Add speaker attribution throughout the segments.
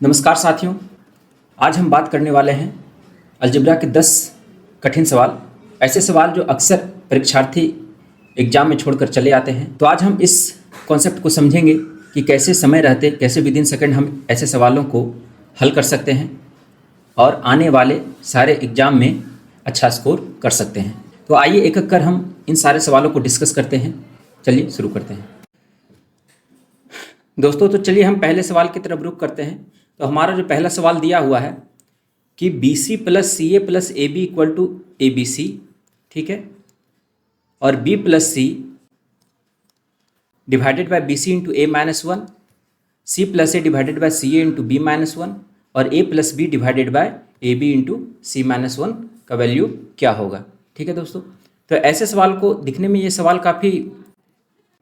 Speaker 1: नमस्कार साथियों, आज हम बात करने वाले हैं अलजेब्रा के 10 कठिन सवाल। ऐसे सवाल जो अक्सर परीक्षार्थी एग्जाम में छोड़कर चले आते हैं। तो आज हम इस कॉन्सेप्ट को समझेंगे कि कैसे समय रहते, कैसे विद इन सेकंड हम ऐसे सवालों को हल कर सकते हैं और आने वाले सारे एग्जाम में अच्छा स्कोर कर सकते हैं। तो आइए एक एक कर हम इन सारे सवालों को डिस्कस करते हैं। चलिए शुरू करते हैं दोस्तों। तो चलिए हम पहले सवाल की तरफ रुख करते हैं। तो हमारा जो पहला सवाल दिया हुआ है कि BC plus CA plus AB equal to ABC, ठीक है, और B प्लस C divided by BC into A minus 1, C plus A divided by CA into B minus 1 और A plus B divided by AB into C minus 1 का value क्या होगा। ठीक है दोस्तों, तो ऐसे सवाल को दिखने में ये सवाल काफ़ी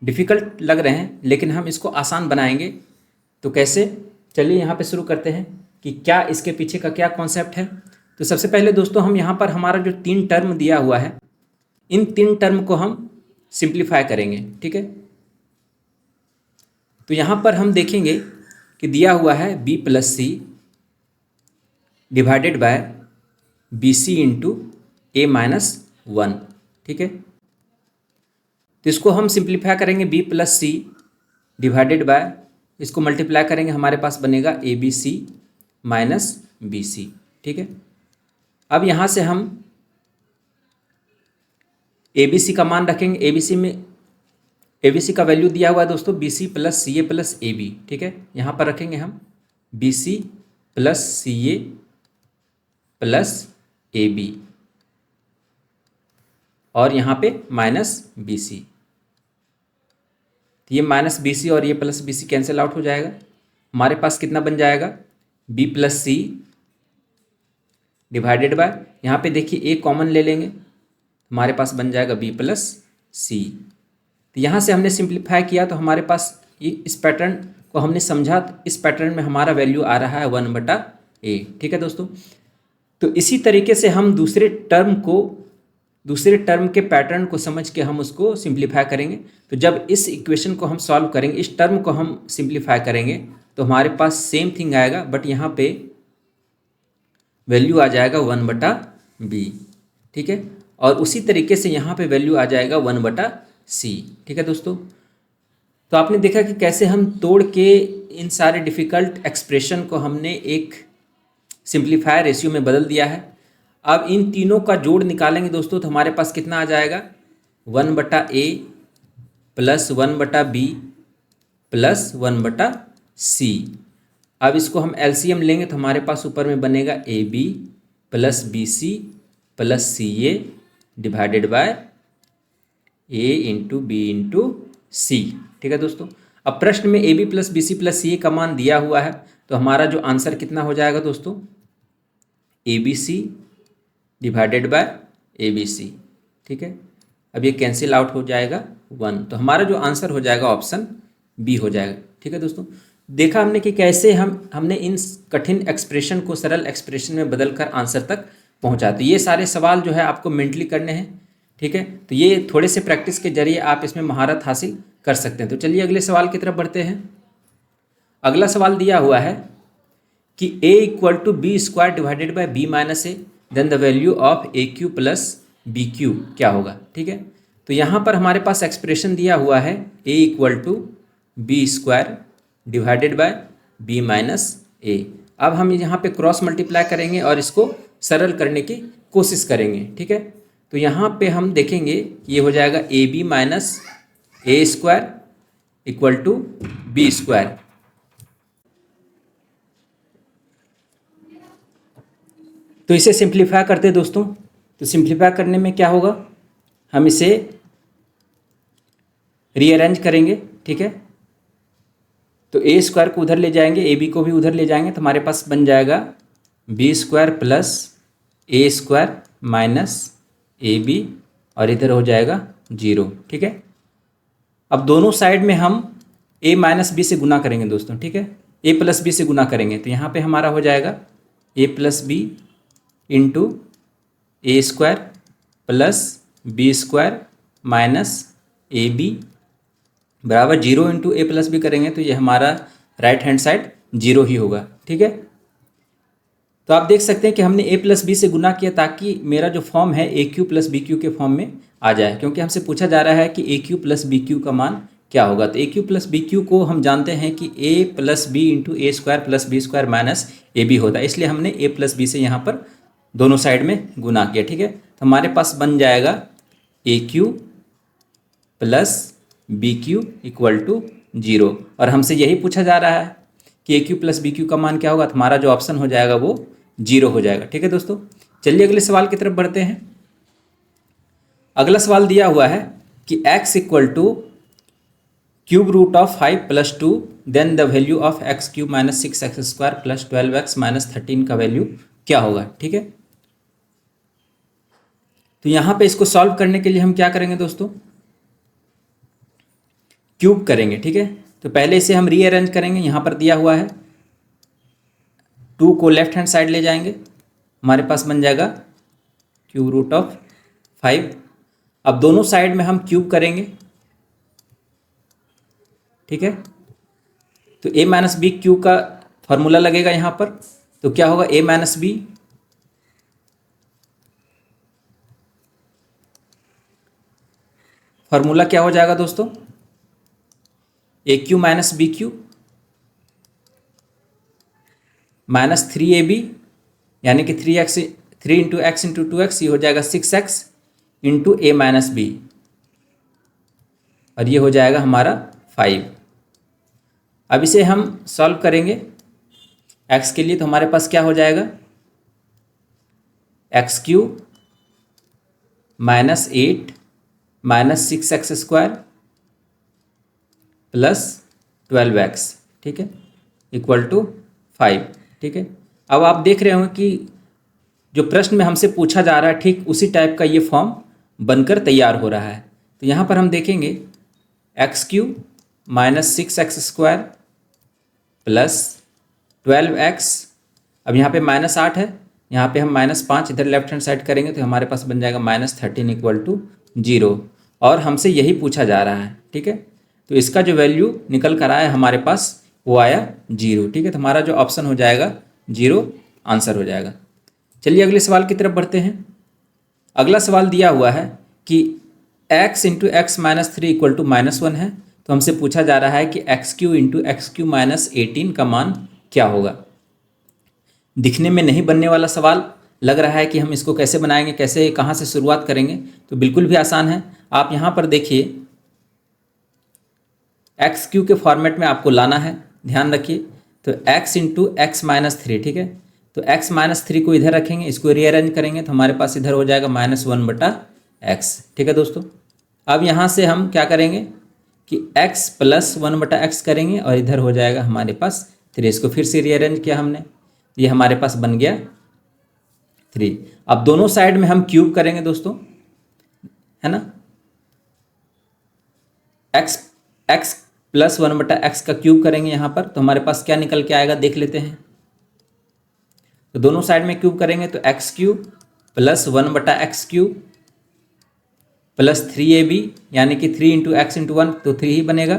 Speaker 1: डिफ़िकल्ट लग रहे हैं, लेकिन हम इसको आसान बनाएंगे। तो कैसे, चलिए यहाँ पे शुरू करते हैं कि क्या इसके पीछे का क्या कॉन्सेप्ट है। तो सबसे पहले दोस्तों हम यहाँ पर हमारा जो 3 टर्म दिया हुआ है, इन 3 टर्म को हम सिंप्लीफाई करेंगे। ठीक है, तो यहाँ पर हम देखेंगे कि दिया हुआ है B प्लस C divided by BC into A minus 1। ठीक है, तो इसको हम सिंप्लीफाई करेंगे B प्लस C डिवाइडेड बाय, इसको मल्टीप्लाई करेंगे, हमारे पास बनेगा ABC माइनस BC। ठीक है, अब यहाँ से हम ABC का मान रखेंगे। ABC का वैल्यू दिया हुआ है दोस्तों BC plus CA plus AB। ठीक है, यहाँ पर रखेंगे हम BC plus CA plus AB और यहाँ पे माइनस BC। ये माइनस BC और ये प्लस BC कैंसिल आउट हो जाएगा। हमारे पास कितना बन जाएगा, B प्लस C डिवाइडेड बाय, यहाँ पे देखिए A कॉमन ले लेंगे, हमारे पास बन जाएगा B प्लस C। तो यहाँ से हमने सिंप्लीफाई किया तो हमारे पास ये इस पैटर्न को हमने समझा। तो इस पैटर्न में हमारा वैल्यू आ रहा है 1/A। ठीक है दोस्तों, तो इसी तरीके से हम दूसरे टर्म के पैटर्न को समझ के हम उसको सिंप्लीफाई करेंगे। तो जब इस इक्वेशन को हम सॉल्व करेंगे, इस टर्म को हम सिंप्लीफाई करेंगे, तो हमारे पास सेम थिंग आएगा, बट यहाँ पे वैल्यू आ जाएगा 1/B। ठीक है, और उसी तरीके से यहाँ पे वैल्यू आ जाएगा 1/C। ठीक है दोस्तों, तो आपने देखा कि कैसे हम तोड़ के इन सारे डिफ़िकल्ट एक्सप्रेशन को हमने एक सिंप्लीफायर रेशियो में बदल दिया है। अब इन तीनों का जोड़ निकालेंगे दोस्तों, तो हमारे पास कितना आ जाएगा, 1/A plus 1/B plus 1/C। अब इसको हम LCM लेंगे तो हमारे पास ऊपर में बनेगा AB plus BC plus CA divided by A into B into C। ठीक है दोस्तों, अब प्रश्न में AB plus BC plus CA का मान दिया हुआ है, तो हमारा जो आंसर कितना हो जाएगा दोस्तों, ABC डिवाइडेड बाय ABC। ठीक है, अब ये कैंसिल आउट हो जाएगा 1, तो हमारा जो आंसर हो जाएगा ऑप्शन B हो जाएगा। ठीक है दोस्तों, देखा हमने कि कैसे हमने इन कठिन एक्सप्रेशन को सरल एक्सप्रेशन में बदलकर आंसर तक पहुंचा। तो ये सारे सवाल जो है आपको मेंटली करने हैं। ठीक है, तो ये थोड़े से प्रैक्टिस के जरिए आप इसमें महारत हासिल कर सकते हैं। तो चलिए अगले सवाल की तरफ बढ़ते हैं। अगला सवाल दिया हुआ है कि A equal to B square divided by B minus A, then the value of AQ plus BQ क्या होगा। ठीक है, तो यहाँ पर हमारे पास एक्सप्रेशन दिया हुआ है A equal to B square divided by B minus A। अब हम यहाँ पे क्रॉस मल्टीप्लाई करेंगे और इसको सरल करने की कोशिश करेंगे। ठीक है, तो यहाँ पे हम देखेंगे कि ये हो जाएगा AB minus A square equal to B square. तो इसे सिंप्लीफाई करते हैं दोस्तों। तो सिंप्लीफाई करने में क्या होगा, हम इसे रीअरेंज करेंगे। ठीक है, तो A स्क्वायर को उधर ले जाएंगे, AB को भी उधर ले जाएंगे, तो हमारे पास बन जाएगा B square plus A square minus AB और इधर हो जाएगा 0। ठीक है, अब दोनों साइड में हम A माइनस B से गुना करेंगे दोस्तों। ठीक है, A प्लस B से गुना करेंगे, तो यहाँ पे हमारा हो जाएगा A plus B into A square plus B square minus AB बराबर 0 इंटू A प्लस B करेंगे तो ये हमारा राइट हैंड साइड 0 ही होगा। ठीक ठीक है। तो आप देख सकते हैं कि हमने a प्लस बी से गुना किया ताकि मेरा जो फॉर्म है ए क्यू प्लस बी क्यू के फॉर्म में आ जाए, क्योंकि हमसे पूछा जा रहा है कि A cube plus B cube का मान क्या होगा। तो A cube plus B cube को हम जानते हैं कि A plus B into A square plus B square minus A B होता है, इसलिए हमने ए प्लस बी से यहाँ पर दोनों साइड में गुना किया। ठीक है, तो हमारे पास बन जाएगा A cube plus B cube equal to 0, और हमसे यही पूछा जा रहा है कि A cube plus B cube का मान क्या होगा। तो हमारा जो ऑप्शन हो जाएगा वो 0 हो जाएगा। ठीक है दोस्तों, चलिए अगले सवाल की तरफ बढ़ते हैं। अगला सवाल दिया हुआ है कि x equal to cube root of 5 plus 2 then the value of X cube minus 6x square plus 12x minus 13 का वैल्यू क्या होगा। ठीक है, तो यहाँ पे इसको सॉल्व करने के लिए हम क्या करेंगे दोस्तों, क्यूब करेंगे। ठीक है, तो पहले इसे हम रीअरेंज करेंगे। यहाँ पर दिया हुआ है 2 को लेफ्ट हैंड साइड ले जाएंगे, हमारे पास बन जाएगा क्यूब रूट ऑफ 5। अब दोनों साइड में हम क्यूब करेंगे। ठीक है, तो a माइनस बी क्यू का फॉर्मूला लगेगा यहाँ पर, तो क्या होगा a माइनस बी फॉर्मूला क्या हो जाएगा दोस्तों, A cube minus B cube minus 3ab यानी कि 3 इंटू एक्स इंटू 2x, ये हो जाएगा 6x इंटू ए माइनस बी, और ये हो जाएगा हमारा 5। अब इसे हम सॉल्व करेंगे x के लिए, तो हमारे पास क्या हो जाएगा x Q minus 8 minus 6x square plus 12x, ठीक है, इक्वल टू 5। ठीक है, अब आप देख रहे होंगे कि जो प्रश्न में हमसे पूछा जा रहा है ठीक उसी टाइप का ये फॉर्म बनकर तैयार हो रहा है। तो यहाँ पर हम देखेंगे x Q minus 6x square plus 12x, अब यहाँ पे माइनस 8 है, यहाँ पे हम माइनस 5 इधर लेफ्ट हैंड साइड करेंगे तो हमारे पास बन जाएगा माइनस 13 इक्वल टू 0, और हमसे यही पूछा जा रहा है। ठीक है, तो इसका जो वैल्यू निकल कर आया हमारे पास वो आया 0। ठीक है, तो हमारा जो ऑप्शन हो जाएगा 0 आंसर हो जाएगा। चलिए अगले सवाल की तरफ बढ़ते हैं। अगला सवाल दिया हुआ है कि x into X minus 3 equal to -1 है, तो हमसे पूछा जा रहा है कि X Q into X Q minus 18 का मान क्या होगा। दिखने में नहीं बनने वाला सवाल लग रहा है कि हम इसको कैसे बनाएंगे, कैसे कहाँ से शुरुआत करेंगे, तो बिल्कुल भी आसान है। आप यहाँ पर देखिए एक्स क्यू के फॉर्मेट में आपको लाना है, ध्यान रखिए। तो x इंटू एक्स माइनस 3, ठीक है, तो x माइनस 3 को इधर रखेंगे, इसको रीअरेंज करेंगे तो हमारे पास इधर हो जाएगा -1/x। ठीक है दोस्तों, अब यहाँ से हम क्या करेंगे कि x प्लस 1/x करेंगे और इधर हो जाएगा हमारे पास 3। इसको फिर से रीअरेंज किया हमने, ये हमारे पास बन गया 3। अब दोनों साइड में हम क्यूब करेंगे दोस्तों, है ना, x प्लस 1/x का क्यूब करेंगे यहाँ पर, तो हमारे पास क्या निकल के आएगा देख लेते हैं। तो दोनों साइड में क्यूब करेंगे तो x cube plus 1/x cube plus 3ab यानी कि 3 इंटू एक्स इंटू 1 तो 3 ही बनेगा,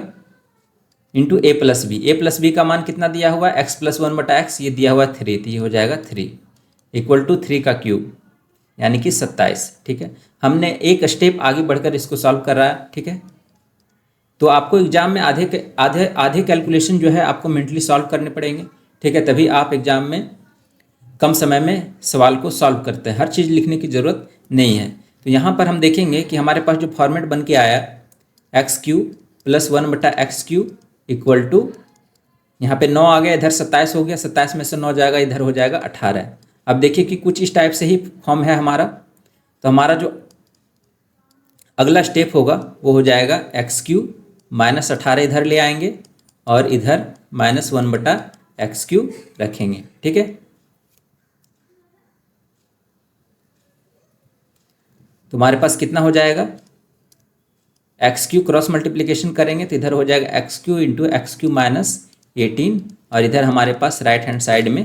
Speaker 1: into a plus B. A plus B का मान कितना दिया हुआ है x प्लस 1/x, ये दिया हुआ है 3, तो ये हो जाएगा 3 इक्वल टू 3 का क्यूब यानी कि 27। ठीक है, हमने एक स्टेप आगे बढ़कर इसको सॉल्व कर रहा है। ठीक है, तो आपको एग्जाम में आधे कैलकुलेशन जो है आपको मेंटली सॉल्व करने पड़ेंगे। ठीक है, तभी आप एग्जाम में कम समय में सवाल को सॉल्व करते हैं, हर चीज़ लिखने की ज़रूरत नहीं है। तो यहाँ पर हम देखेंगे कि हमारे पास जो फॉर्मेट बन के आया X cube plus 1/x cube equal to, यहाँ पे 9 आ गया, इधर 27 हो गया, 27 में से 9 जाएगा, इधर हो जाएगा 18। अब देखिए कि कुछ इस टाइप से ही फॉर्म है हमारा। तो हमारा जो अगला स्टेप होगा वो हो जाएगा एक्स क्यूब माइनस 18 इधर ले आएंगे और इधर -1/x क्यूब रखेंगे। ठीक है, तुम्हारे पास कितना हो जाएगा, एक्स क्यू क्रॉस मल्टीप्लिकेशन करेंगे तो इधर हो जाएगा x Q into X Q minus 18, और इधर हमारे पास राइट हैंड साइड में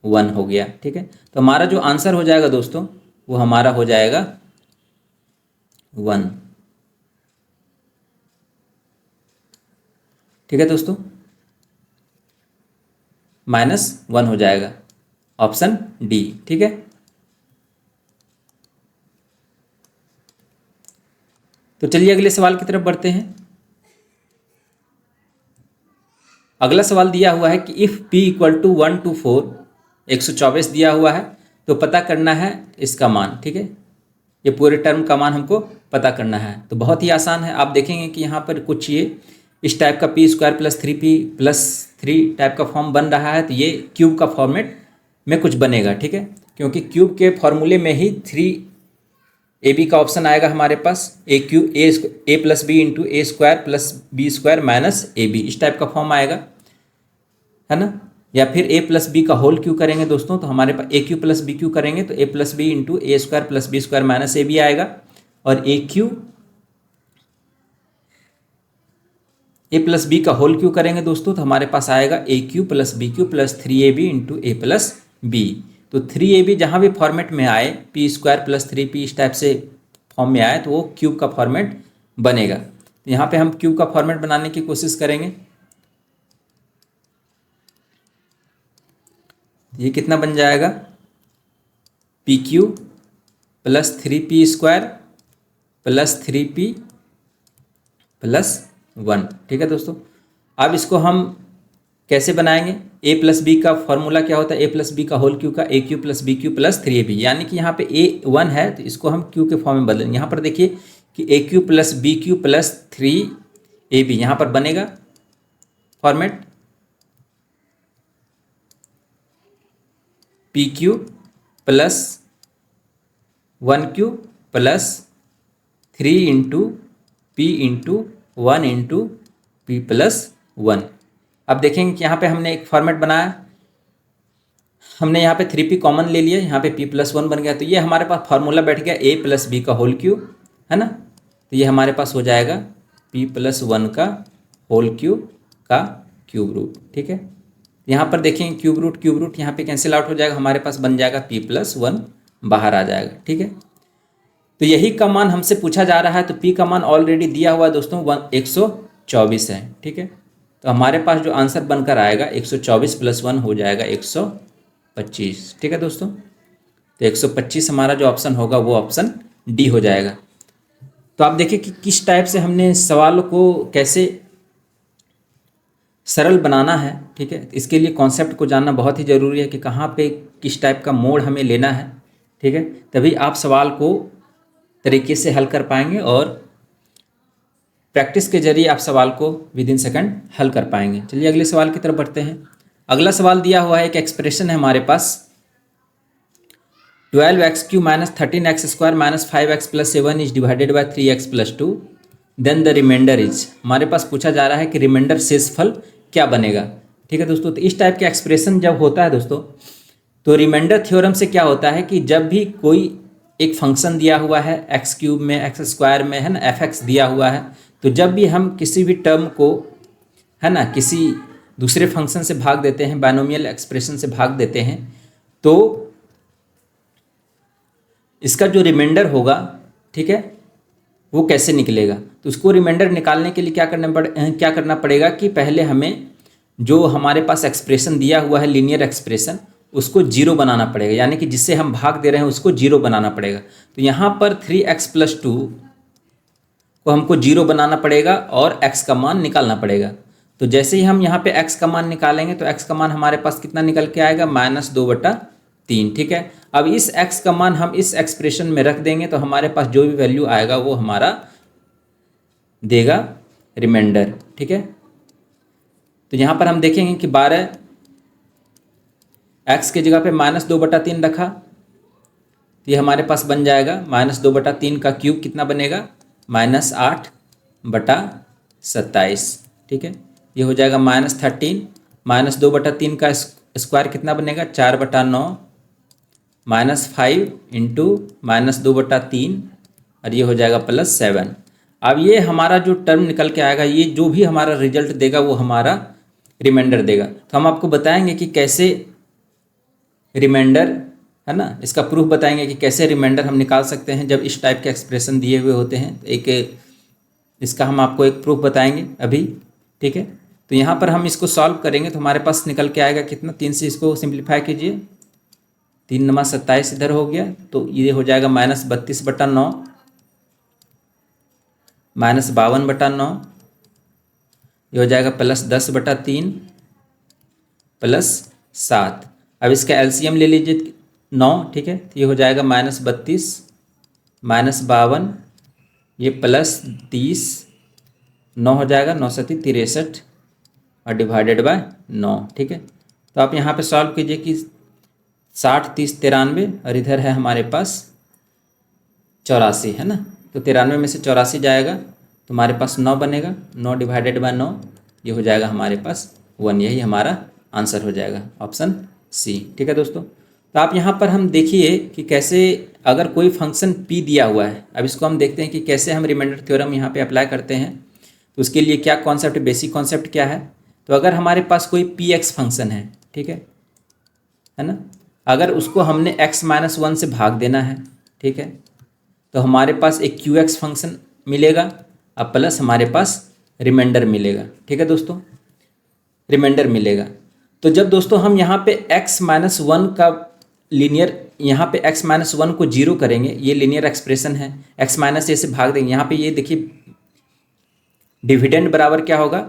Speaker 1: 1 हो गया। ठीक है, तो हमारा जो आंसर हो जाएगा दोस्तों वो हमारा हो जाएगा 1। ठीक है दोस्तों, -1 हो जाएगा, ऑप्शन डी। ठीक है, तो चलिए अगले सवाल की तरफ बढ़ते हैं। अगला सवाल दिया हुआ है कि if p equal to 1 to 4, 124 दिया हुआ है, तो पता करना है इसका मान। ठीक है, ये पूरे टर्म का मान हमको पता करना है। तो बहुत ही आसान है, आप देखेंगे कि यहाँ पर कुछ ये इस टाइप का p² + 3p + 3 टाइप का फॉर्म बन रहा है, तो ये क्यूब का फॉर्मेट में कुछ बनेगा। ठीक है, क्योंकि क्यूब के फॉर्मूले में ही 3ab का ऑप्शन आएगा हमारे पास, a + b into a² + b² - ab, इस टाइप का फॉर्म आएगा, है ना। या फिर a + b का होल क्यू करेंगे दोस्तों, तो हमारे पास aq + bq करेंगे तो a + b into a² + b² - ab आएगा। और a + b का होल क्यू करेंगे दोस्तों, तो हमारे पास आएगा aq + bq + 3ab into a + b। तो 3ab जहाँ भी फॉर्मेट में आए, p² + 3p इस टाइप से फॉर्म में आए, तो वो क्यूब का फॉर्मेट बनेगा। तो यहाँ पे हम क्यूब का फॉर्मेट बनाने की कोशिश करेंगे। ये कितना बन जाएगा, pq + 3p² + 3p + 1। ठीक है दोस्तों, अब इसको हम कैसे बनाएंगे, a + b का फॉर्मूला क्या होता है, a + b का होल क्यू का aq + bq + 3ab, यानी कि यहाँ पे a 1 है तो इसको हम q के फॉर्म में बदलेंगे। यहाँ पर देखिए कि aq + bq + 3ab यहाँ पर बनेगा format, pq + 1q + 3 into p into 1 into p + 1। अब देखेंगे कि यहाँ पे हमने एक फॉर्मेट बनाया, हमने यहाँ पे 3p कॉमन ले लिया, यहाँ पे p + 1 बन गया, तो ये हमारे पास फार्मूला बैठ गया a + b का होल क्यू, है ना। तो ये हमारे पास हो जाएगा p + 1 का होल क्यू का क्यूब रूट। ठीक है, यहाँ पर देखेंगे क्यूब रूट यहाँ पे कैंसिल आउट हो जाएगा, हमारे पास बन जाएगा p + 1 बाहर आ जाएगा। ठीक है, तो यही का मान हमसे पूछा जा रहा है, तो p का मान ऑलरेडी दिया हुआ है दोस्तों 124 है। ठीक है, तो हमारे पास जो आंसर बनकर आएगा 124 + 1 हो जाएगा 125। ठीक है दोस्तों, तो 125 हमारा जो ऑप्शन होगा वो ऑप्शन डी हो जाएगा। तो आप देखिए कि किस टाइप से हमने सवालों को कैसे सरल बनाना है। ठीक है, इसके लिए कॉन्सेप्ट को जानना बहुत ही ज़रूरी है कि कहाँ पे किस टाइप का मोड हमें लेना है। ठीक है, तभी आप सवाल को तरीके से हल कर पाएंगे और प्रैक्टिस के जरिए आप सवाल को विदिन सेकंड हल कर पाएंगे। चलिए अगले सवाल की तरफ बढ़ते हैं। अगला सवाल दिया हुआ है, एक एक्सप्रेशन है हमारे पास 12x³ - 13x² - 5x + 7 is divided by 3x + 2, then the remainder is. हमारे पास पूछा जा रहा है कि रिमाइंडर शेषफल क्या बनेगा। ठीक है दोस्तों, तो इस टाइप के एक्सप्रेशन जब होता है दोस्तों, तो रिमाइंडर थ्योरम से क्या होता है कि जब भी कोई एक फंक्शन दिया हुआ है x³ में, x² में, है ना, fx दिया हुआ है, तो जब भी हम किसी भी टर्म को, है ना, किसी दूसरे फंक्शन से भाग देते हैं, बाइनोमियल एक्सप्रेशन से भाग देते हैं, तो इसका जो रिमाइंडर होगा, ठीक है, वो कैसे निकलेगा। तो उसको रिमाइंडर निकालने के लिए क्या करना पड़ेगा कि पहले हमें जो हमारे पास एक्सप्रेशन दिया हुआ है लीनियर एक्सप्रेशन, उसको जीरो बनाना पड़ेगा, यानी कि जिससे हम भाग दे रहे हैं उसको जीरो बनाना पड़ेगा। तो यहाँ पर 3x + 2 को हमको जीरो बनाना पड़ेगा और x का मान निकालना पड़ेगा। तो जैसे ही हम यहाँ पे x का मान निकालेंगे तो x का मान हमारे पास कितना निकल के आएगा, -2/3। ठीक है, अब इस x का मान हम इस एक्सप्रेशन में रख देंगे तो हमारे पास जो भी वैल्यू आएगा वो हमारा देगा रिमाइंडर। ठीक है, तो यहाँ पर हम देखेंगे कि 12 x के जगह पे -2/3 रखा, तो ये हमारे पास बन जाएगा -2/3 का क्यूब कितना बनेगा, -8/27। ठीक है, ये हो जाएगा -13, -2/3 का स्क्वायर कितना बनेगा, 4/9, -5 इंटू -2/3 और ये हो जाएगा +7। अब ये हमारा जो टर्म निकल के आएगा, ये जो भी हमारा रिजल्ट देगा वो हमारा रिमाइंडर देगा। तो हम आपको बताएंगे कि कैसे रिमाइंडर, है ना, इसका प्रूफ बताएंगे कि कैसे रिमाइंडर हम निकाल सकते हैं जब इस टाइप के एक्सप्रेशन दिए हुए होते हैं। एक इसका हम आपको एक प्रूफ बताएंगे अभी। ठीक है, तो यहाँ पर हम इसको सॉल्व करेंगे तो हमारे पास निकल के आएगा कितना, 3 से इसको सिंप्लीफाई कीजिए, 3 नमा 27 इधर हो गया, तो ये हो जाएगा -32/9 -52/9, ये हो जाएगा +10/3 +7। अब इसका एलसीएम ले लीजिए 9, ठीक है, तो ये हो जाएगा -32 -52, ये +30, 9 हो जाएगा, 9 7 63 और डिवाइडेड बाय 9, ठीक है। तो आप यहाँ पे सॉल्व कीजिए कि 60 30 93 और इधर है हमारे पास 84, है ना, तो 93 में से 84 जाएगा तो हमारे पास 9 बनेगा, 9 डिवाइडेड बाय 9, ये हो जाएगा हमारे पास 1, यही हमारा आंसर हो जाएगा, ऑप्शन सी, ठीक है दोस्तों। तो आप यहाँ पर हम देखिए कि कैसे अगर कोई फंक्शन p दिया हुआ है, अब इसको हम देखते हैं कि कैसे हम रिमाइंडर थ्योरम यहाँ पे अप्लाई करते हैं। तो उसके लिए क्या कॉन्सेप्ट, बेसिक कॉन्सेप्ट क्या है, तो अगर हमारे पास कोई px फंक्शन है, ठीक है ना, अगर उसको हमने x-1 से भाग देना है, ठीक है, तो हमारे पास एक qx फंक्शन मिलेगा, अब प्लस हमारे पास रिमाइंडर मिलेगा, ठीक है दोस्तों, रिमाइंडर मिलेगा। तो जब दोस्तों हम यहाँ पे x-1 का लीनियर, यहाँ पे x-1 को 0 करेंगे, ये लीनियर एक्सप्रेशन है, x-a से भाग देंगे, यहाँ पे ये देखिए डिविडेंड बराबर क्या होगा,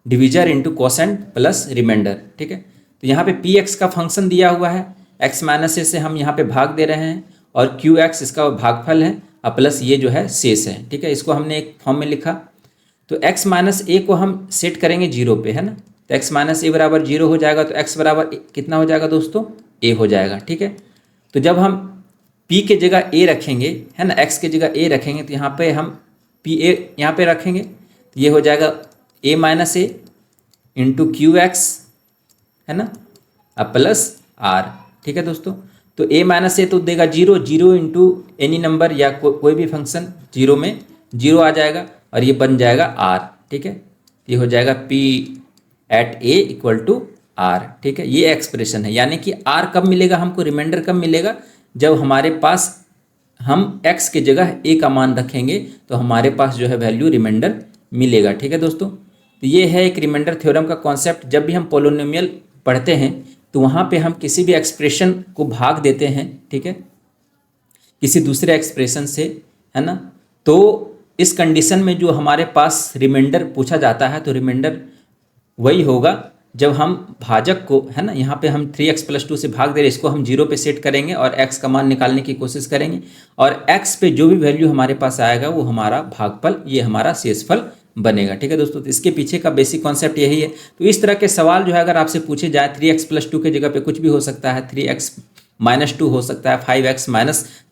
Speaker 1: divisor into quotient plus remainder, ठीक है। तो यहाँ पे px का फंक्शन दिया हुआ है, x-a से हम यहाँ पे भाग दे रहे हैं और qx इसका भागफल है और प्लस ये जो है शेष है, ठीक है। इसको हमने एक फॉर्म में लिखा, तो x-a को हम सेट करेंगे 0 पे, है ना, तो x-a बराबर 0 हो जाएगा, तो x बराबर कितना हो जाएगा दोस्तों, a हो जाएगा, ठीक है। तो जब हम p के जगह a रखेंगे, है ना, x के जगह a रखेंगे, तो यहाँ पे हम p a यहाँ पे रखेंगे, तो ये हो जाएगा a-a इंटू QX, है ना, अब प्लस r, ठीक है दोस्तों। तो a-a तो देगा 0, 0 इंटू एनी नंबर या कोई भी फंक्शन 0 में 0 आ जाएगा और ये बन जाएगा r, ठीक है, ये हो जाएगा p@a = r, ठीक है। ये एक्सप्रेशन है, यानी कि r कब मिलेगा हमको, रिमाइंडर कब मिलेगा, जब हमारे पास हम x के जगह a का मान रखेंगे तो हमारे पास जो है वैल्यू रिमाइंडर मिलेगा, ठीक है दोस्तों। तो ये है एक रिमाइंडर थ्योरम का कॉन्सेप्ट। जब भी हम पोलिनोमियल पढ़ते हैं तो वहाँ पे हम किसी भी एक्सप्रेशन को भाग देते हैं, ठीक है, किसी दूसरे एक्सप्रेशन से, है ना, तो इस कंडीशन में जो हमारे पास रिमाइंडर पूछा जाता है, तो रिमाइंडर वही होगा जब हम भाजक को, है ना, यहाँ पे हम 3x + 2 से भाग दे रहे, इसको हम 0 पे सेट करेंगे और x का मान निकालने की कोशिश करेंगे और x पे जो भी वैल्यू हमारे पास आएगा वो हमारा भागफल, ये हमारा शेषफल बनेगा, ठीक है दोस्तों। तो इसके पीछे का बेसिक कॉन्सेप्ट यही है। तो इस तरह के सवाल जो है अगर आपसे पूछे जाए, 3x + 2 के जगह पे कुछ भी हो सकता है, 3x - 2 हो सकता है, 5x -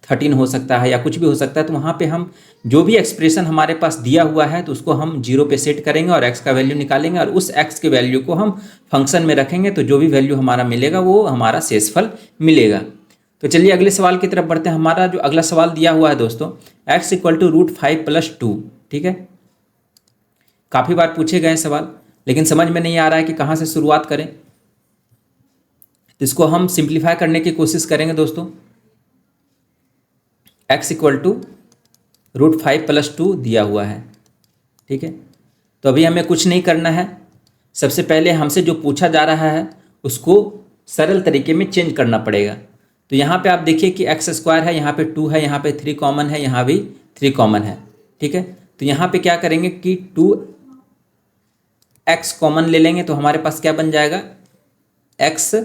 Speaker 1: 13 हो सकता है या कुछ भी हो सकता है, तो वहाँ पे हम जो भी एक्सप्रेशन हमारे पास दिया हुआ है तो उसको हम 0 पे सेट करेंगे और x का वैल्यू निकालेंगे और उस x के वैल्यू को हम फंक्शन में रखेंगे, तो जो भी वैल्यू हमारा मिलेगा वो हमारा शेषफल मिलेगा। तो चलिए अगले सवाल की तरफ बढ़ते हैं। हमारा जो अगला सवाल दिया हुआ है दोस्तों, x = √5 + 2, ठीक है, काफ़ी बार पूछे गए सवाल, लेकिन समझ में नहीं आ रहा है कि कहाँ से शुरुआत करें, तो इसको हम सिंप्लीफाई करने की कोशिश करेंगे दोस्तों। x = √5 + 2 दिया हुआ है, ठीक है। तो अभी हमें कुछ नहीं करना है, सबसे पहले हमसे जो पूछा जा रहा है उसको सरल तरीके में चेंज करना पड़ेगा। तो यहाँ पे आप देखिए कि x² है, यहाँ पे 2 है, यहाँ पे 3 कॉमन है, यहाँ भी 3 कॉमन है, ठीक है। तो यहाँ पे क्या करेंगे कि 2x कॉमन ले लेंगे, तो हमारे पास क्या बन जाएगा, x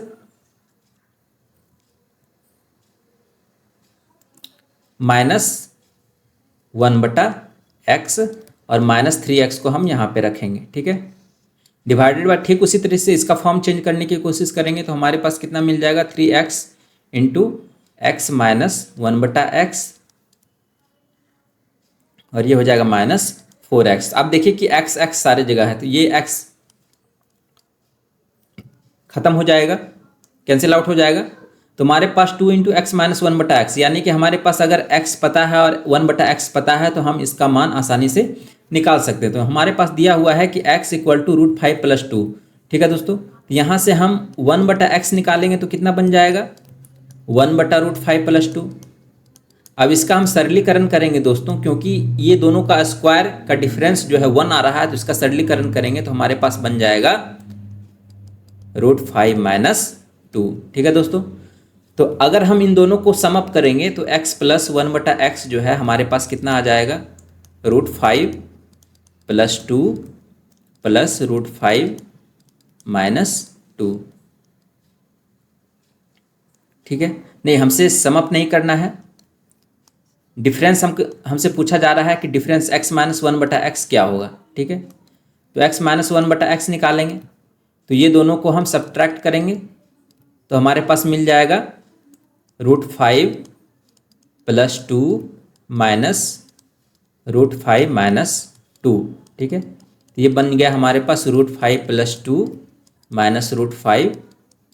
Speaker 1: -1/x और -3x को हम यहाँ पे रखेंगे, ठीक है, डिवाइडेड बाय, ठीक उसी तरह से इसका फॉर्म चेंज करने की कोशिश करेंगे तो हमारे पास कितना मिल जाएगा, 3x × x - 1/x और ये हो जाएगा -4x। अब देखिए कि x सारे जगह है, तो ये x खत्म हो जाएगा, कैंसिल आउट हो जाएगा, तो हमारे पास 2 × x - 1/x, यानी कि हमारे पास अगर x पता है और 1/x पता है तो हम इसका मान आसानी से निकाल सकते हैं। तो हमारे पास दिया हुआ है कि x = √5 + 2, ठीक है दोस्तों। तो यहाँ से हम 1/x निकालेंगे तो कितना बन जाएगा, 1/√5 + 2। अब इसका हम सरलीकरण करेंगे दोस्तों, क्योंकि ये दोनों का स्क्वायर का डिफरेंस जो है 1 आ रहा है, तो इसका सरलीकरण करेंगे तो हमारे पास बन जाएगा √5 - 2। ठीक है दोस्तों, तो अगर हम इन दोनों को सम अप करेंगे तो x + 1/x जो है हमारे पास कितना आ जाएगा, √5 + 2 + √5 - 2। ठीक है, नहीं हमसे सम अप नहीं करना है, डिफरेंस हमसे पूछा जा रहा है कि डिफरेंस x - 1/x क्या होगा। ठीक है, तो x - 1/x निकालेंगे, तो ये दोनों को हम सब्ट्रैक्ट करेंगे तो हमारे पास मिल जाएगा √5 + 2 - √5 - 2। ठीक है, तो ये बन गया हमारे पास √5 + 2 - √5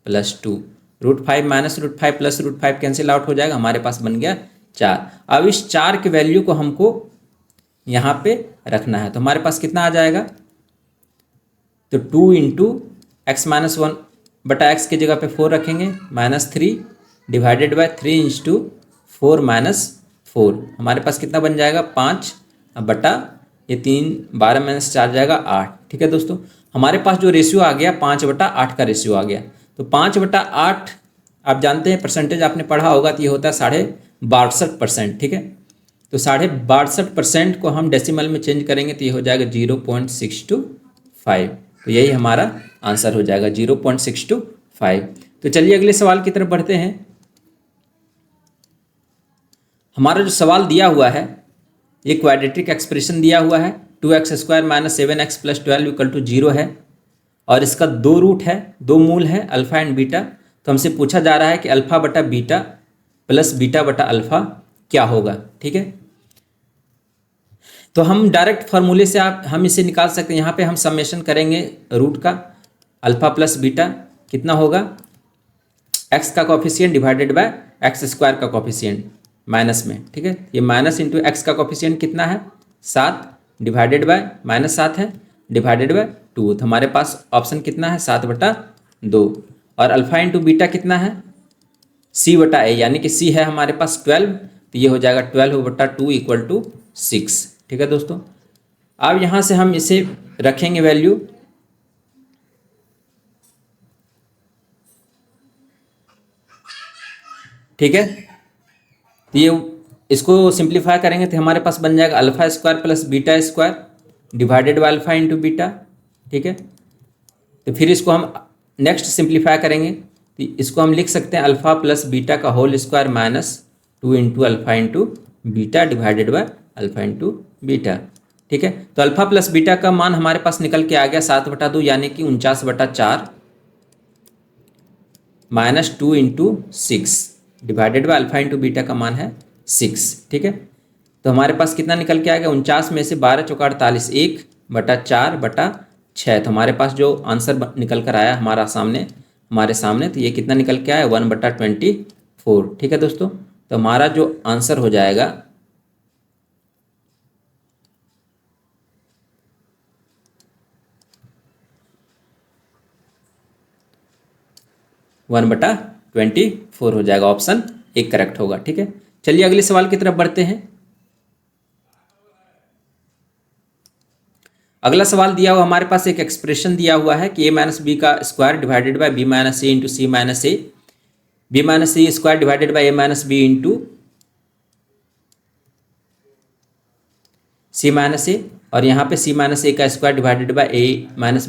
Speaker 1: + 2। √5 - √5 + √5 कैंसिल आउट हो जाएगा, हमारे पास बन गया 4। अब इस 4 के वैल्यू को हमको यहाँ पे रखना है, तो हमारे पास कितना आ जाएगा, तो 2 × x - 1/x की जगह पे 4 रखेंगे, -3 डिवाइडेड बाय 3 × 4 - 4, हमारे पास कितना बन जाएगा 5 बटा ये 3, 12 - 4 जाएगा 8। ठीक है दोस्तों, हमारे पास जो रेशियो आ गया 5/8 का रेशियो आ गया। तो 5/8 आप जानते हैं परसेंटेज आपने पढ़ा होगा, तो ये होता है 62.5%। ठीक है, तो 62.5% को हम डेसिमल में चेंज करेंगे तो ये हो जाएगा 0.625। तो यही हमारा आंसर हो जाएगा 0.625। तो चलिए अगले सवाल की तरफ बढ़ते हैं। हमारा जो सवाल दिया हुआ है, ये क्वाड्रेटिक एक्सप्रेशन दिया हुआ है, 2x² - 7x + 12 = 0 है, और इसका 2 रूट है, 2 मूल है अल्फ़ा एंड बीटा। तो हमसे पूछा जा रहा है कि अल्फ़ा बटा बीटा प्लस बीटा बटा अल्फ़ा क्या होगा। ठीक है, तो हम डायरेक्ट फार्मूले से हम इसे निकाल सकते हैं। यहाँ पे हम समेशन करेंगे रूट का, अल्फ़ा प्लस बीटा कितना होगा, x का कॉफिशिएंट डिवाइडेड बाय x² का कॉफिशिएंट माइनस में। ठीक है, ये माइनस इंटू एक्स का कॉफिशिएंट कितना है 7 डिवाइडेड बाय -7 है डिवाइडेड बाय 2, तो हमारे पास ऑप्शन कितना है 7/2। और अल्फ़ा इंटू बीटा कितना है c/a, यानी कि c है हमारे पास 12, तो ये हो जाएगा 12/2 = 6। ठीक है दोस्तों, अब यहाँ से हम इसे रखेंगे वैल्यू, ठीक है, तो ये इसको सिंप्लीफाई करेंगे तो हमारे पास बन जाएगा α² + β² divided by alpha into beta. ठीक है, तो फिर इसको हम नेक्स्ट सिंप्लीफाई करेंगे, तो इसको हम लिख सकते हैं अल्फ़ा प्लस बीटा का whole square -2 × alpha into beta divided by alpha into beta. ठीक है, तो अल्फ़ा प्लस बीटा का मान हमारे पास निकल के आ गया 7/2, यानी कि 49/4 -2 × 6 divided by alpha into beta का मान है 6। ठीक है, तो हमारे पास कितना निकल के आ गया, 49 में से 12 × 4 = 48, 1/4/6, तो हमारे पास जो आंसर निकल कर आया हमारे सामने, तो ये कितना निकल के आया 1/24। ठीक है दोस्तों, तो हमारा जो आंसर हो जाएगा 1/24 हो जाएगा, ऑप्शन 1 करेक्ट होगा। ठीक है, चलिए अगले सवाल की तरफ बढ़ते हैं। अगला सवाल दिया हुआ हमारे पास एक एक्सप्रेशन दिया हुआ है कि a - b का square divided by b - a into c - a, b - c square divided by a - b into c - a, और यहाँ पे c - a का square divided by a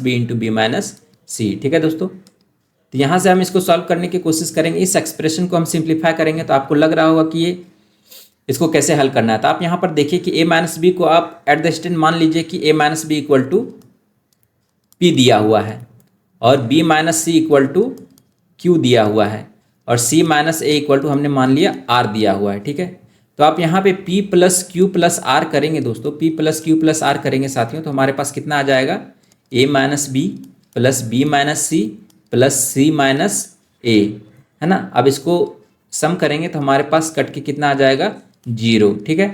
Speaker 1: - b into b - c। ठीक है दोस्तों, तो यहाँ से हम इसको सॉल्व करने की कोशिश करेंगे। इस एक्सप्रेशन को हम सिंप्लीफाई करेंगे, तो आपको लग रहा होगा कि ये इसको कैसे हल करना है। तो आप यहाँ पर देखिए कि a - b को आप एट द स्टैंड मान लीजिए कि a - b = p दिया हुआ है, और b - c = q दिया हुआ है, और c - a = हमने मान लिया r दिया हुआ है। ठीक है, तो आप यहाँ पे p + q + r करेंगे दोस्तों, p + q + r करेंगे साथियों, तो हमारे पास कितना आ जाएगा a - b + b - c + c - a, है ना। अब इसको सम करेंगे तो हमारे पास कट के कितना आ जाएगा 0। ठीक है,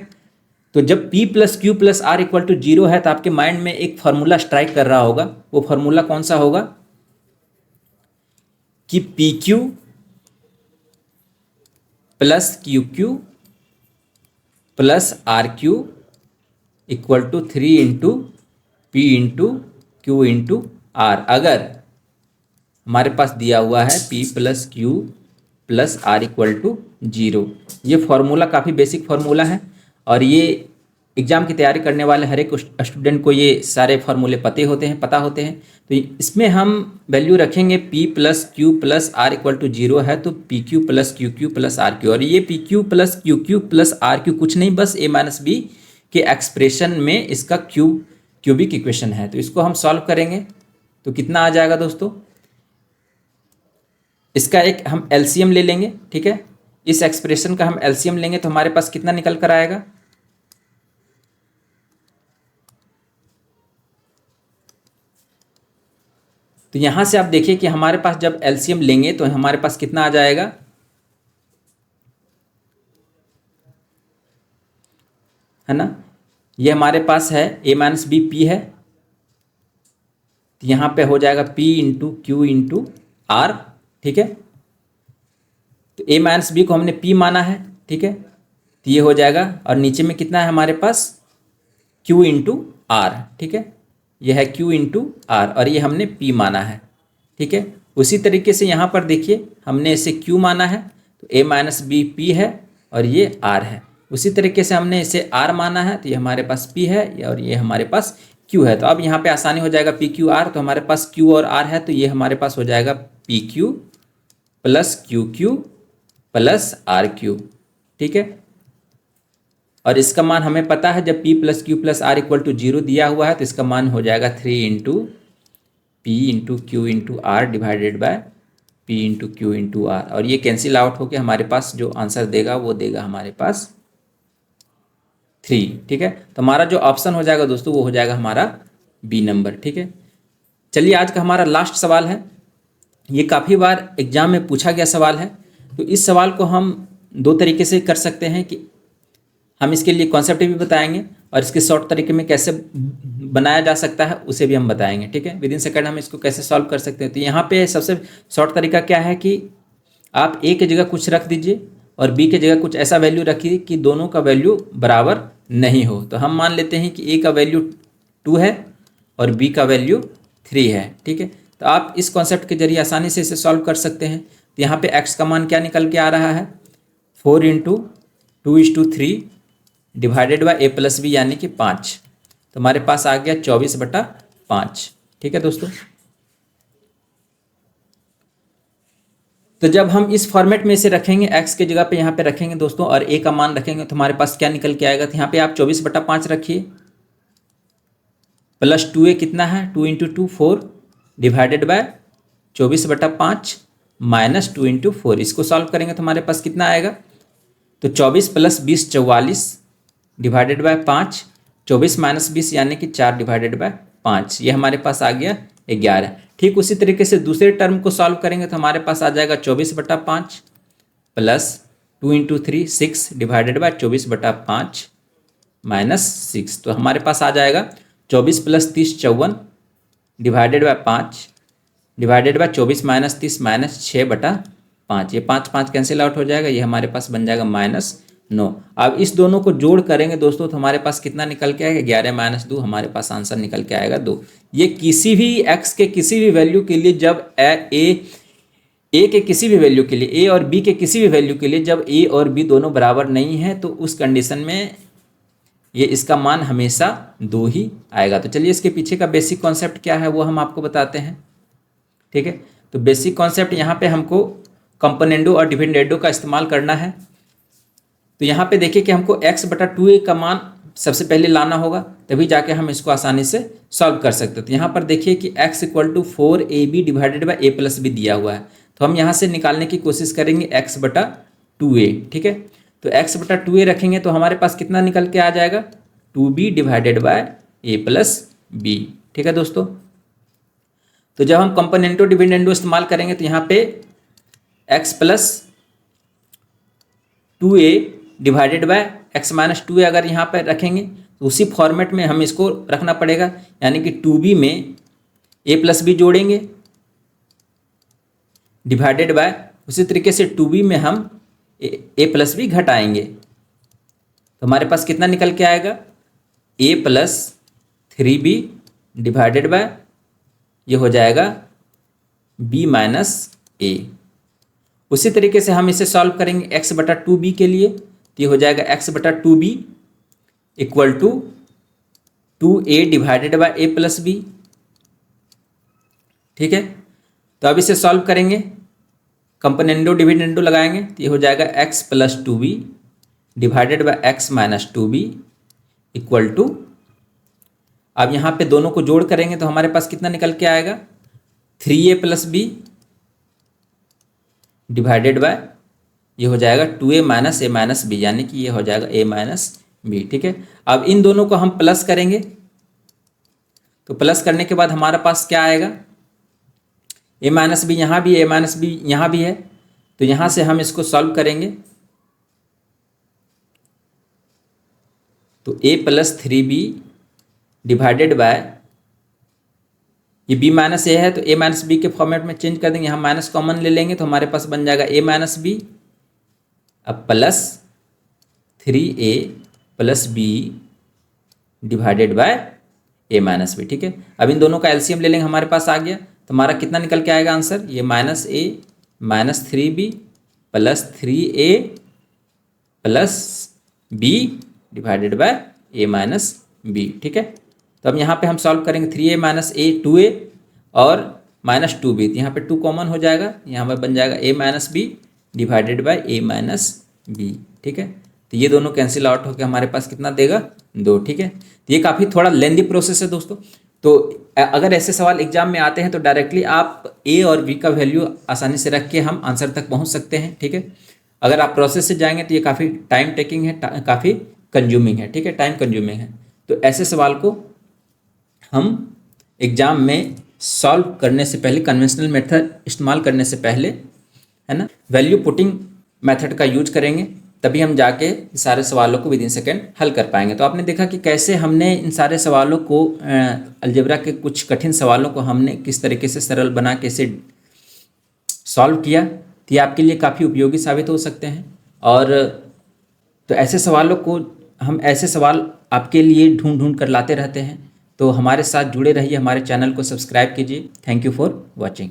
Speaker 1: तो जब p + q + r = 0 है, तो आपके माइंड में एक फार्मूला स्ट्राइक कर रहा होगा। वो फार्मूला कौन सा होगा कि pq + qq plus R Q equal to 3 into P into Q into R, अगर हमारे पास दिया हुआ है P plus Q plus R equal to 0। ये फॉर्मूला काफ़ी बेसिक फार्मूला है और ये एग्ज़ाम की तैयारी करने वाले हर एक स्टूडेंट को ये सारे फार्मूले पता होते हैं। तो इसमें हम वैल्यू रखेंगे P plus Q plus R equal to 0 है तो P Q plus Q Q plus R Q, और ये P Q plus Q Q plus R Q कुछ नहीं बस a माइनस बी के एक्सप्रेशन में इसका क्यूबिक इक्वेशन है। तो इसको हम सॉल्व करेंगे तो कितना आ जाएगा दोस्तों, इसका एक हम एलसीएम ले लेंगे, ठीक है। इस एक्सप्रेशन का हम एलसीएम लेंगे तो हमारे पास कितना निकल कर आएगा, तो यहां से आप देखिए कि हमारे पास जब एलसीएम लेंगे तो हमारे पास कितना आ जाएगा, है ना। ये हमारे पास है a माइनस बी पी है, तो यहाँ पे हो जाएगा p into Q into R, ठीक है। तो a माइनस बी को हमने p माना है, ठीक है, तो ये हो जाएगा, और नीचे में कितना है हमारे पास q इंटू आर, ठीक है, यह है q इंटू आर और ये हमने p माना है, ठीक है। उसी तरीके से यहाँ पर देखिए हमने इसे q माना है तो a माइनस बी p है और ये r है। उसी तरीके से हमने इसे r माना है तो ये हमारे पास p है और ये हमारे पास q है। तो अब यहाँ पे आसानी हो जाएगा p q r, तो हमारे पास q और r है तो ये हमारे पास हो जाएगा p q plus Q Q plus R Q, ठीक है। और इसका मान हमें पता है, जब p plus Q plus R equal to 0 दिया हुआ है तो इसका मान हो जाएगा 3 into P into Q into R divided by p into Q into R, और ये कैंसिल आउट होकर हमारे पास जो आंसर देगा वो देगा हमारे पास 3, ठीक है। तो हमारा जो ऑप्शन हो जाएगा दोस्तों वो हो जाएगा हमारा बी नंबर, ठीक है। चलिए आज का हमारा लास्ट सवाल है, ये काफ़ी बार एग्जाम में पूछा गया सवाल है। तो इस सवाल को हम दो तरीके से कर सकते हैं कि हम इसके लिए कॉन्सेप्ट भी बताएंगे और इसके शॉर्ट तरीके में कैसे बनाया जा सकता है उसे भी हम बताएंगे, ठीक है। विद इन सेकंड हम इसको कैसे सॉल्व कर सकते हैं। तो यहाँ पे सबसे शॉर्ट तरीका क्या है कि आप a की जगह कुछ रख दीजिए और b की जगह कुछ ऐसा वैल्यू रखिए कि दोनों का वैल्यू बराबर नहीं हो। तो हम मान लेते हैं कि a का वैल्यू 2 है और b का वैल्यू 3 है, ठीक है। तो आप इस कॉन्सेप्ट के जरिए आसानी से इसे सॉल्व कर सकते हैं। तो यहाँ पे x का मान क्या निकल के आ रहा है, 4 into 2:3 divided by a plus B यानी कि 5, तो हमारे पास आ गया 24/5, ठीक है दोस्तों। तो जब हम इस फॉर्मेट में इसे रखेंगे, x के जगह पे यहाँ पे रखेंगे दोस्तों और a का मान रखेंगे तो हमारे पास क्या निकल के आएगा। तो यहाँ पे आप 24/5 रखिए प्लस 2a कितना है, 2 into 2 4 divided by 24/5 minus 2 into 4, इसको सॉल्व करेंगे तो हमारे पास कितना आएगा। तो 24 प्लस 20 44 डिवाइडेड बाय 5, 24 माइनस 20 यानी कि 4 डिवाइडेड बाय 5, ये हमारे पास आ गया 11। ठीक उसी तरीके से दूसरे टर्म को सॉल्व करेंगे तो हमारे पास आ जाएगा 24/5 plus 2 into 3 6 divided by 24/5 minus 6, तो हमारे पास आ जाएगा 24 plus 30 54 divided by 5 divided by 24 minus 30 minus 6/5, ये 5 5 कैंसिल आउट हो जाएगा, ये हमारे पास बन जाएगा -9। अब इस दोनों को जोड़ करेंगे दोस्तों तो हमारे पास कितना निकल के आएगा, 11 माइनस 2, हमारे पास आंसर निकल के आएगा 2। ये किसी भी x के किसी भी वैल्यू के लिए, जब a के किसी भी वैल्यू के लिए, a और b के किसी भी वैल्यू के लिए जब a और b दोनों बराबर नहीं है तो उस कंडीशन में ये इसका मान हमेशा 2 ही आएगा। तो चलिए इसके पीछे का बेसिक कॉन्सेप्ट क्या है वो हम आपको बताते हैं, ठीक है। तो बेसिक कॉन्सेप्ट यहाँ पे हमको कंपोनेंडो और डिविडेंडो का इस्तेमाल करना है। तो यहाँ पे देखिए कि हमको x/2a का मान सबसे पहले लाना होगा, तभी जाके हम इसको आसानी से सॉल्व कर सकते हैं। तो यहाँ पर देखिए कि x = 4ab divided by a plus B दिया हुआ है, तो हम यहाँ से निकालने की कोशिश करेंगे x/2a, ठीक है। तो x/2a रखेंगे तो हमारे पास कितना निकल के आ जाएगा, 2b divided by a plus B, ठीक है दोस्तों। तो जब हम कंपोनेंटो डिविडेंडो इस्तेमाल करेंगे तो यहाँ पे x + 2a divided by x - 2a अगर यहाँ पर रखेंगे तो उसी फॉर्मेट में हम इसको रखना पड़ेगा, यानी कि 2b में a प्लस बी जोड़ेंगे डिवाइडेड बाय, उसी तरीके से 2b में हम a प्लस बी घटाएंगे। तो हमारे पास कितना निकल के आएगा, a plus 3b divided by ये हो जाएगा b माइनस a। उसी तरीके से हम इसे सॉल्व करेंगे x बटा 2b के लिए, तो ये हो जाएगा x बटा 2b equal to 2a divided by a plus b। ठीक है, तो अब इसे सॉल्व करेंगे, कंपोनेंडो डिविडेंडो लगाएंगे, तो ये हो जाएगा x plus 2b divided by x minus 2b equal to, अब यहाँ पे दोनों को जोड़ करेंगे तो हमारे पास कितना निकल के आएगा, 3a plus b divided bye ये हो जाएगा 2a minus a minus b, यानी कि ये हो जाएगा a माइनस b। ठीक है, अब इन दोनों को हम प्लस करेंगे, तो प्लस करने के बाद हमारे पास क्या आएगा, a माइनस बी यहाँ भी, a माइनस बी यहाँ भी है, तो यहाँ से हम इसको सॉल्व करेंगे, तो a plus 3b divided by ये b माइनस a है तो a माइनस बी के फॉर्मेट में चेंज कर देंगे, यहाँ माइनस कॉमन ले लेंगे तो हमारे पास बन जाएगा a माइनस बी, अब plus 3a plus b divided by a minus B. ठीक है, अब इन दोनों का एलसीएम ले लेंगे, हमारे पास आ गया, तो हमारा कितना निकल के आएगा आंसर, ये minus a minus 3b plus 3a plus b divided by a minus b। ठीक है, तो अब यहाँ पे हम सॉल्व करेंगे, 3a माइनस a 2a और माइनस 2b, तो यहाँ पे 2 कॉमन हो जाएगा, यहाँ पे बन जाएगा a minus b divided by a minus b। ठीक है, तो ये दोनों कैंसिल आउट होकर हमारे पास कितना देगा, 2। ठीक है, तो ये काफ़ी थोड़ा लेंदी प्रोसेस है दोस्तों, तो अगर ऐसे सवाल एग्जाम में आते हैं तो डायरेक्टली आप a और b का वैल्यू आसानी से रख के हम आंसर तक पहुँच सकते हैं। ठीक है, अगर आप प्रोसेस से जाएंगे तो ये काफ़ी टाइम टेकिंग है, काफ़ी कंज्यूमिंग है। ठीक है, टाइम कंज्यूमिंग है, तो ऐसे सवाल को हम एग्ज़ाम में सॉल्व करने से पहले, कन्वेंशनल मेथड इस्तेमाल करने से पहले, है ना, वैल्यू पुटिंग मेथड का यूज करेंगे, तभी हम जाके सारे सवालों को विद इन सेकेंड हल कर पाएंगे। तो आपने देखा कि कैसे हमने इन सारे सवालों को, अलजेब्रा के कुछ कठिन सवालों को हमने किस तरीके से सरल बना के इसे सॉल्व किया, तो ये आपके लिए काफ़ी उपयोगी साबित हो सकते हैं। और तो ऐसे सवालों को हम, ऐसे सवाल आपके लिए ढूंढ कर लाते रहते हैं, तो हमारे साथ जुड़े रहिए, हमारे चैनल को सब्सक्राइब कीजिए। Thank you for watching.